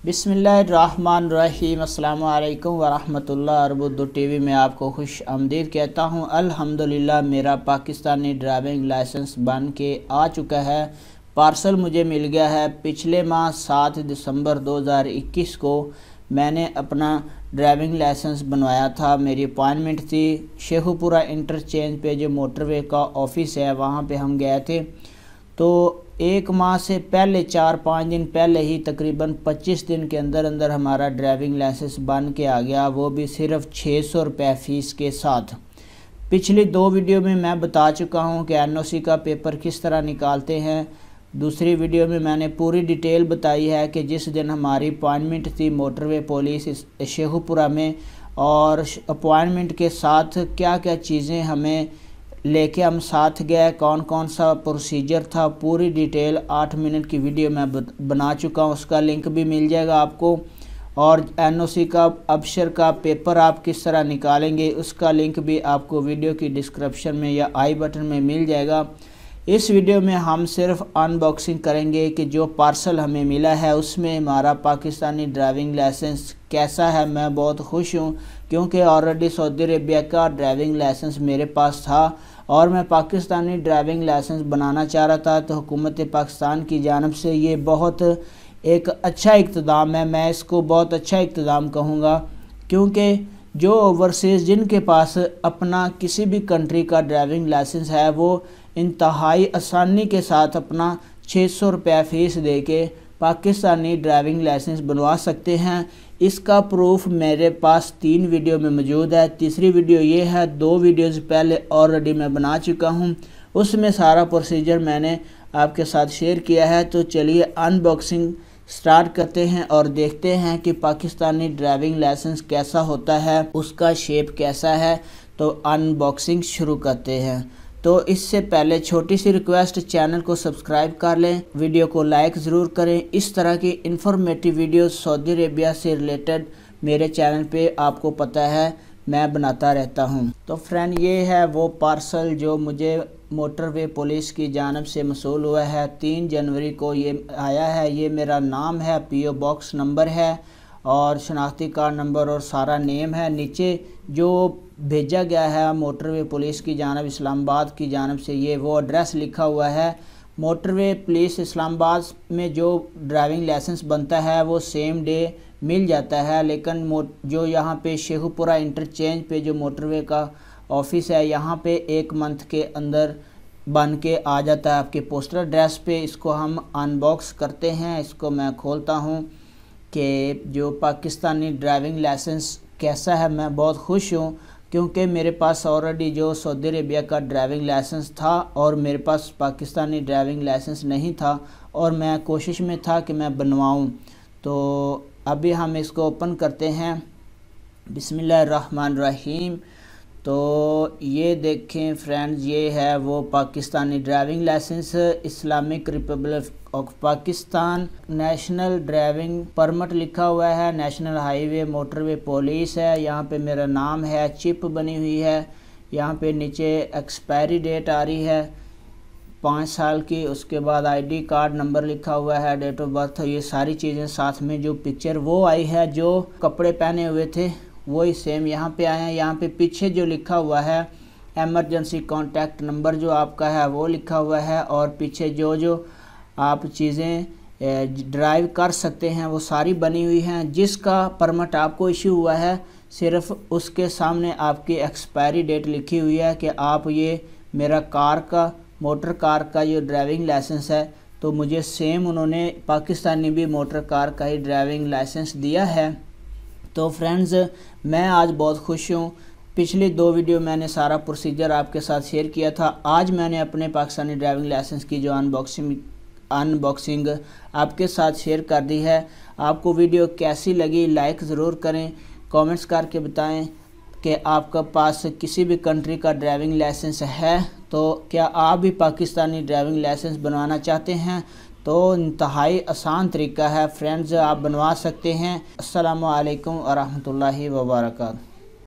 बिस्मिल्लाहिर्रहमानिर्रहीम अस्सलामु अलैकुम वरहमतुल्लाह। अरबुद्दू टीवी में आपको खुश आमदीद कहता हूँ। अल्हम्दुलिल्लाह मेरा पाकिस्तानी ड्राइविंग लाइसेंस बन के आ चुका है। पार्सल मुझे मिल गया है। पिछले माह 7 दिसंबर 2021 को मैंने अपना ड्राइविंग लाइसेंस बनवाया था। मेरी अपॉइंटमेंट थी शेखुपुरा इंटरचेंज पे जो मोटरवे का ऑफिस है वहाँ पे हम गए थे। तो एक माह से पहले 4-5 दिन पहले ही तकरीबन 25 दिन के अंदर अंदर हमारा ड्राइविंग लाइसेंस बन के आ गया, वो भी सिर्फ 600 रुपये फ़ीस के साथ। पिछली 2 वीडियो में मैं बता चुका हूं कि एनओसी का पेपर किस तरह निकालते हैं। दूसरी वीडियो में मैंने पूरी डिटेल बताई है कि जिस दिन हमारी अपॉइंटमेंट थी मोटरवे पुलिस शेखुपुरा में, और अपॉइंटमेंट के साथ क्या क्या चीज़ें हमें लेके हम साथ गए, कौन कौन सा प्रोसीजर था, पूरी डिटेल 8 मिनट की वीडियो मैं बना चुका हूँ। उसका लिंक भी मिल जाएगा आपको। और एनओसी का अबशर का पेपर आप किस तरह निकालेंगे उसका लिंक भी आपको वीडियो की डिस्क्रिप्शन में या आई बटन में मिल जाएगा। इस वीडियो में हम सिर्फ अनबॉक्सिंग करेंगे कि जो पार्सल हमें मिला है उसमें हमारा पाकिस्तानी ड्राइविंग लाइसेंस कैसा है। मैं बहुत खुश हूँ क्योंकि ऑलरेडी सऊदी अरेबिया का ड्राइविंग लाइसेंस मेरे पास था और मैं पाकिस्तानी ड्राइविंग लाइसेंस बनाना चाह रहा था। तो हुकूमत पाकिस्तान की जानिब से ये बहुत एक अच्छा इक़्तिदाम है। मैं इसको बहुत अच्छा इक़्तिदाम कहूँगा क्योंकि जो ओवरसीज़ जिनके पास अपना किसी भी कंट्री का ड्राइविंग लाइसेंस है वो इंतहाई आसानी के साथ अपना 600 रुपये फ़ीस दे के पाकिस्तानी ड्राइविंग लाइसेंस बनवा सकते हैं। इसका प्रूफ मेरे पास 3 वीडियो में मौजूद है। तीसरी वीडियो ये है, 2 वीडियोज़ पहले ऑलरेडी मैं बना चुका हूँ, उसमें सारा प्रोसीजर मैंने आपके साथ शेयर किया है। तो चलिए अनबॉक्सिंग स्टार्ट करते हैं और देखते हैं कि पाकिस्तानी ड्राइविंग लाइसेंस कैसा होता है, उसका शेप कैसा है। तो अनबॉक्सिंग शुरू करते हैं। तो इससे पहले छोटी सी रिक्वेस्ट, चैनल को सब्सक्राइब कर लें, वीडियो को लाइक ज़रूर करें। इस तरह की इंफॉर्मेटिव वीडियो सऊदी अरेबिया से रिलेटेड मेरे चैनल पे आपको पता है मैं बनाता रहता हूं। तो फ्रेंड ये है वो पार्सल जो मुझे मोटरवे पुलिस की जानिब से मसूल हुआ है। 3 जनवरी को ये आया है। ये मेरा नाम है, पीओ बॉक्स नंबर है और शनाख्ती कार्ड नंबर और सारा नेम है। नीचे जो भेजा गया है मोटरवे पुलिस की जानिब इस्लामाबाद की जानिब से, ये वो एड्रेस लिखा हुआ है। मोटरवे पुलिस इस्लामाबाद में जो ड्राइविंग लाइसेंस बनता है वो सेम डे मिल जाता है, लेकिन जो यहाँ पे शेखुपुरा इंटरचेंज पे जो मोटरवे का ऑफिस है यहाँ पे 1 मंथ के अंदर बन के आ जाता है आपके पोस्टल एड्रेस पे। इसको हम अनबॉक्स करते हैं। इसको मैं खोलता हूँ कि जो पाकिस्तानी ड्राइविंग लाइसेंस कैसा है। मैं बहुत खुश हूँ क्योंकि मेरे पास ऑलरेडी जो सऊदी अरेबिया का ड्राइविंग लाइसेंस था और मेरे पास पाकिस्तानी ड्राइविंग लाइसेंस नहीं था और मैं कोशिश में था कि मैं बनवाऊँ। तो अभी हम इसको ओपन करते हैं। बिस्मिल्लाहिर्रहमानिर्रहीम। तो ये देखें फ्रेंड्स, ये है वो Pakistani driving licence. Islamic Republic of Pakistan national driving permit लिखा हुआ है। नेशनल हाईवे मोटरवे पुलिस है। यहाँ पे मेरा नाम है, चिप बनी हुई है। यहाँ पे नीचे एक्सपायरी डेट आ रही है 5 साल की। उसके बाद आईडी कार्ड नंबर लिखा हुआ है, डेट ऑफ बर्थ, ये सारी चीज़ें साथ में। जो पिक्चर वो आई है, जो कपड़े पहने हुए थे वही सेम यहाँ पे आए हैं। यहाँ पे पीछे जो लिखा हुआ है एमरजेंसी कॉन्टैक्ट नंबर जो आपका है वो लिखा हुआ है, और पीछे जो आप चीज़ें ड्राइव कर सकते हैं वो सारी बनी हुई हैं। जिसका परमिट आपको इशू हुआ है सिर्फ उसके सामने आपकी एक्सपायरी डेट लिखी हुई है कि आप ये मेरा कार का मोटर कार का जो ड्राइविंग लाइसेंस है, तो मुझे सेम उन्होंने पाकिस्तानी भी मोटर कार का ही ड्राइविंग लाइसेंस दिया है। तो फ्रेंड्स मैं आज बहुत खुश हूँ। पिछली 2 वीडियो मैंने सारा प्रोसीजर आपके साथ शेयर किया था। आज मैंने अपने पाकिस्तानी ड्राइविंग लाइसेंस की जो अनबॉक्सिंग आपके साथ शेयर कर दी है। आपको वीडियो कैसी लगी लाइक ज़रूर करें, कमेंट्स करके बताएं कि आपके पास किसी भी कंट्री का ड्राइविंग लाइसेंस है तो क्या आप भी पाकिस्तानी ड्राइविंग लाइसेंस बनवाना चाहते हैं। तो इंतहाई आसान तरीका है फ्रेंड्स, आप बनवा सकते हैं। अस्सलामु अलैकुम व रहमतुल्लाहि व बरकातहू।